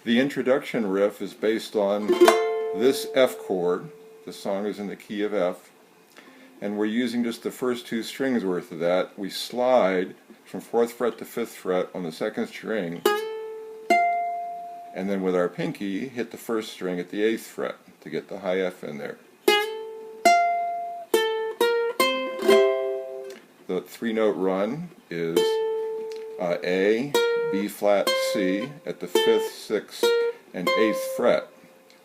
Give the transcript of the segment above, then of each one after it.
The introduction riff is based on this F chord. The song is in the key of F, and we're using just the first 2 strings worth of that. We slide from 4th fret to 5th fret on the 2nd string, and then with our pinky hit the 1st string at the 8th fret to get the high F in there. The 3-note run is A, B flat, C at the 5th, 6th, and 8th fret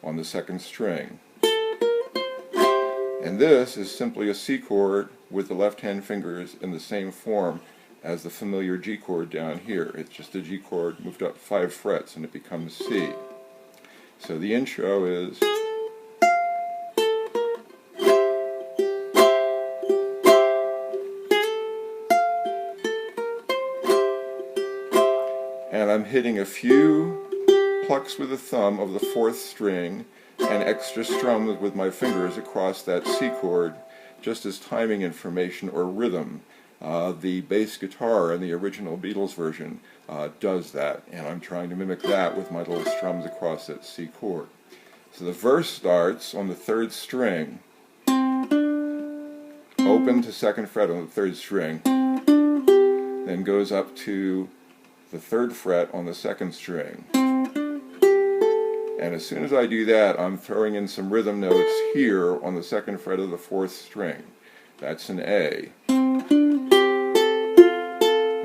on the 2nd string. And this is simply a C chord with the left-hand fingers in the same form as the familiar G chord down here. It's just a G chord moved up 5 frets and it becomes C. So the intro is and I'm hitting a few plucks with the thumb of the 4th string and extra strums with my fingers across that C chord just as timing information or rhythm. The bass guitar in the original Beatles version does that, and I'm trying to mimic that with my little strums across that C chord. So the verse starts on the 3rd string, open to 2nd fret on the 3rd string, then goes up to the 3rd fret on the 2nd string. And as soon as I do that, I'm throwing in some rhythm notes here on the 2nd fret of the 4th string. That's an A.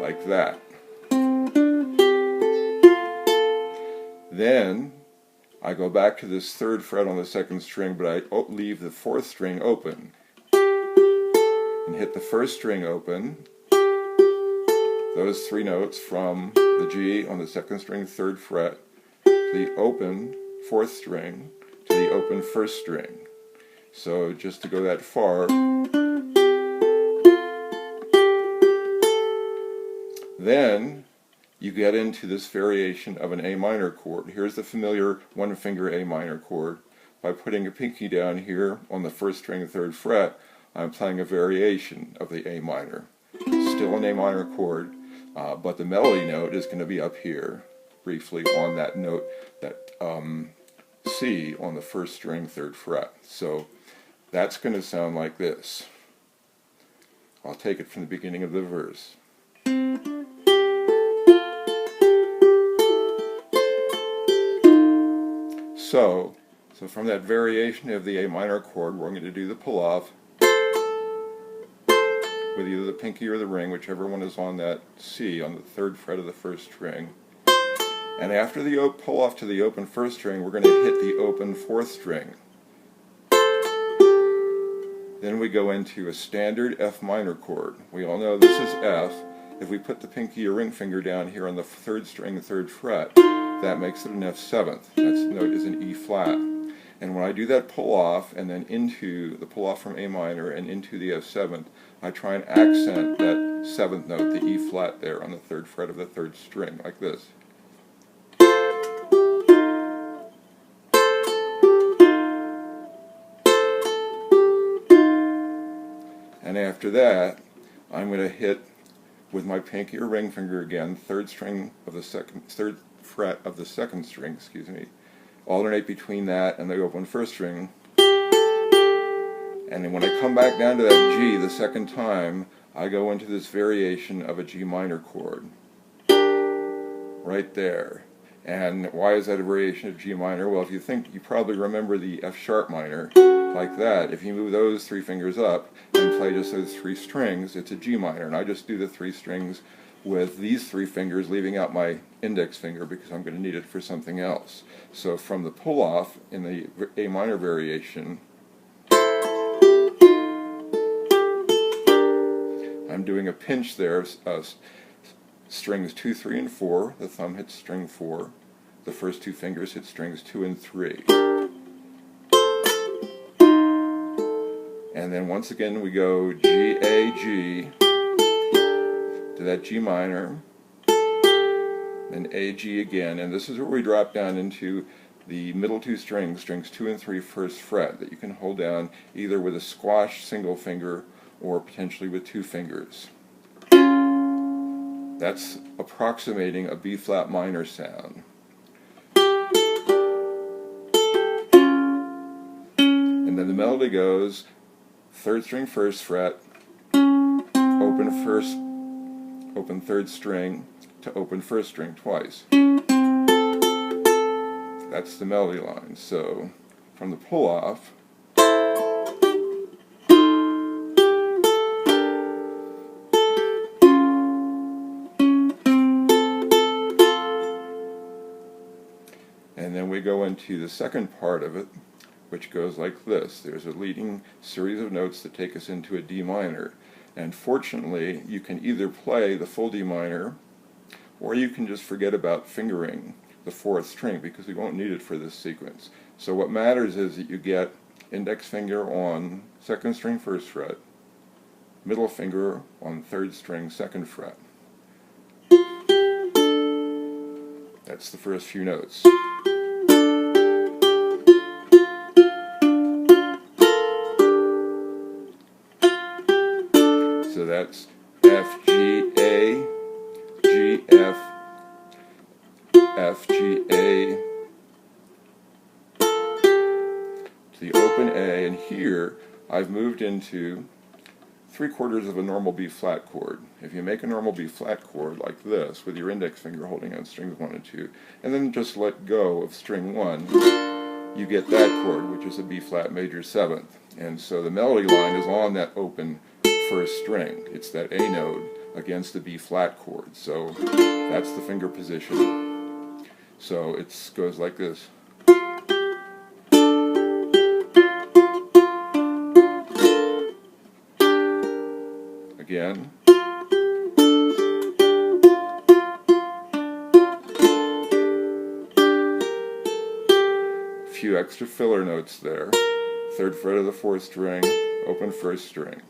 Like that. Then I go back to this 3rd fret on the 2nd string, but I leave the 4th string open and hit the 1st string open. Those 3 notes from the G on the 2nd string, 3rd fret, to the open 4th string, to the open 1st string. So just to go that far, then you get into this variation of an A minor chord. Here's the familiar 1-finger A minor chord. By putting a pinky down here on the 1st string, 3rd fret, I'm playing a variation of the A minor. Still an A minor chord, but the melody note is going to be up here, briefly on that note, that C on the 1st string, 3rd fret. So that's going to sound like this. I'll take it from the beginning of the verse. So from that variation of the A minor chord, we're going to do the pull-off with either the pinky or the ring, whichever one is on that C on the 3rd fret of the 1st string. And after the pull off to the open 1st string, we're going to hit the open 4th string. Then we go into a standard F minor chord. We all know this is F. If we put the pinky or ring finger down here on the 3rd string, 3rd fret, that makes it an F7th. That note is an E flat. And when I do that pull off and then into the pull off from A minor and into the F7th, I try and accent that 7th note, the E flat there on the 3rd fret of the 3rd string, like this. And after that, I'm going to hit with my pinky or ring finger again, 3rd string of the 3rd fret of the 2nd string, alternate between that and the open 1st string. And then when I come back down to that G the 2nd time, I go into this variation of a G minor chord. Right there. And why is that a variation of G minor? Well, if you think, you probably remember the F sharp minor, like that. If you move those 3 fingers up and play just those 3 strings, it's a G minor. And I just do the 3 strings with these 3 fingers, leaving out my index finger because I'm going to need it for something else. So from the pull-off in the A minor variation, I'm doing a pinch there of strings 2, 3, and 4. The thumb hits string 4. The first 2 fingers hit strings 2 and 3. And then once again we go G, A, G, to that G minor, then A, G again, and this is where we drop down into the middle 2 strings, strings 2 and 3 1st fret, that you can hold down either with a squash single finger or potentially with 2 fingers. That's approximating a B flat minor sound. And then the melody goes 3rd string 1st fret, open 3rd string to open 1st string twice. That's the melody line. So from the pull off, and then we go into the second part of it, which goes like this. There's a leading series of notes that take us into a D minor. And fortunately, you can either play the full D minor, or you can just forget about fingering the 4th string, because we won't need it for this sequence. So what matters is that you get index finger on 2nd string 1st fret, middle finger on 3rd string 2nd fret. That's the first few notes. So that's F, G, A, G, F, F, G, A, to the open A, and here I've moved into 3/4 of a normal B flat chord. If you make a normal B flat chord like this, with your index finger holding on strings 1 and 2, and then just let go of string 1, you get that chord, which is a B flat major 7th. And so the melody line is on that open 1st string. It's that A note against the B flat chord. So that's the finger position. So it goes like this. Again. A few extra filler notes there. 3rd fret of the 4th string, open 1st string.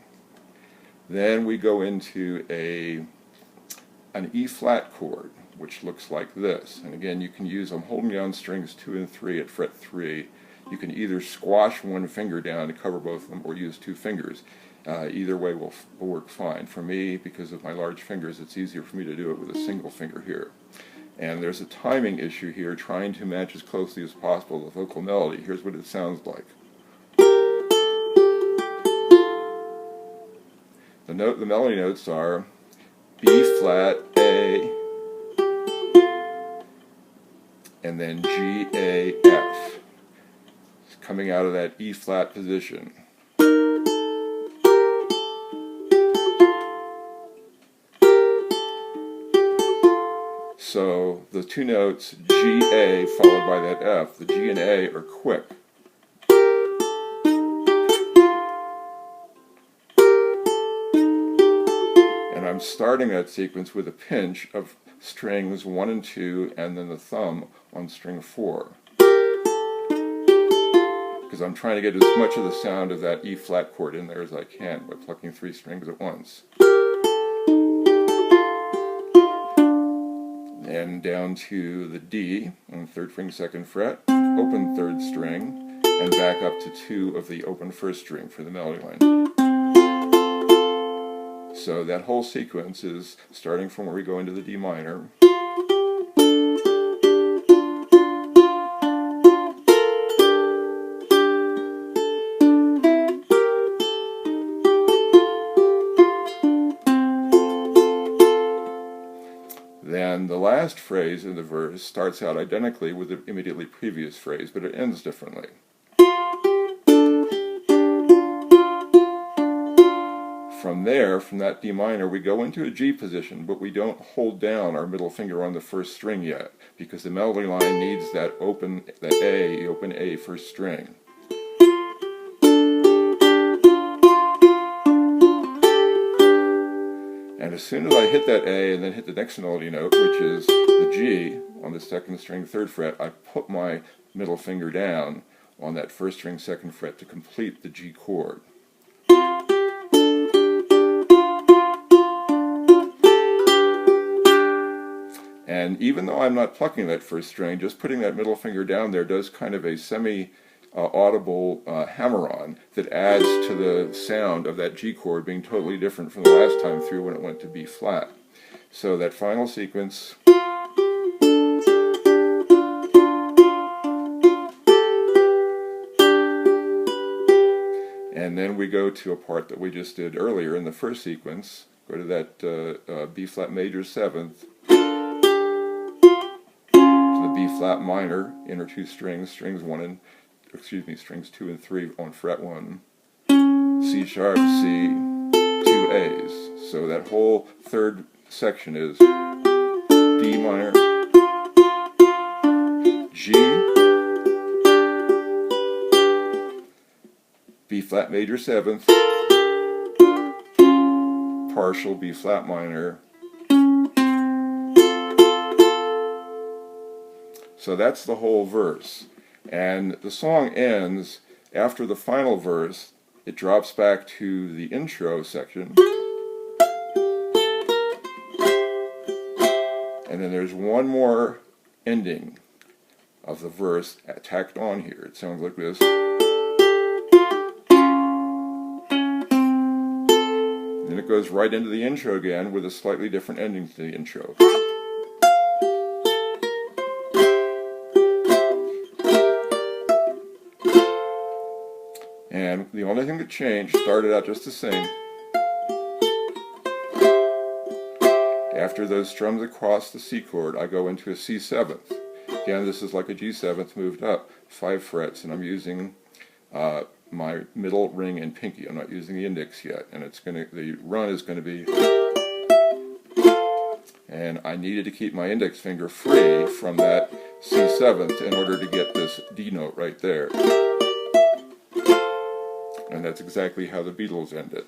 Then we go into an E flat chord, which looks like this. And again, you can use, I'm holding down strings 2 and 3 at fret 3. You can either squash one finger down to cover both of them, or use 2 fingers. Either way will work fine. For me, because of my large fingers, it's easier for me to do it with a single finger here. And there's a timing issue here, trying to match as closely as possible the vocal melody. Here's what it sounds like. The melody notes are B flat, A, and then G, A, F. It's coming out of that E flat position. So the 2 notes G, A followed by that F, the G and A are quick. I'm starting that sequence with a pinch of strings 1 and 2 and then the thumb on string 4. Because I'm trying to get as much of the sound of that E flat chord in there as I can by plucking 3 strings at once. And down to the D on 3rd string 2nd fret, open 3rd string, and back up to 2 of the open 1st string for the melody line. So that whole sequence is starting from where we go into the D minor. Then the last phrase in the verse starts out identically with the immediately previous phrase, but it ends differently. From there, from that D minor, we go into a G position, but we don't hold down our middle finger on the 1st string yet, because the melody line needs that open A 1st string. And as soon as I hit that A and then hit the next melody note, which is the G on the 2nd string 3rd fret, I put my middle finger down on that 1st string 2nd fret to complete the G chord. And even though I'm not plucking that 1st string, just putting that middle finger down there does kind of a semi-audible hammer-on that adds to the sound of that G chord being totally different from the last time through when it went to B flat. So that final sequence And then we go to a part that we just did earlier in the first sequence. Go to that B flat major 7th, to the B flat minor, inner 2 strings, strings 2 and 3 on fret 1, C sharp, C, 2 A's. So that whole third section is D minor, G, B flat major 7th, partial B flat minor. So that's the whole verse. And the song ends after the final verse. It drops back to the intro section. And then there's one more ending of the verse tacked on here. It sounds like this. Then it goes right into the intro again with a slightly different ending to the intro. And the only thing that changed, started out just the same. After those strums across the C chord, I go into a C7th. Again, this is like a G7th moved up 5 frets, and I'm using my middle ring and pinky. I'm not using the index yet, and the run is going to be. And I needed to keep my index finger free from that C7th in order to get this D note right there. And that's exactly how the Beatles end it.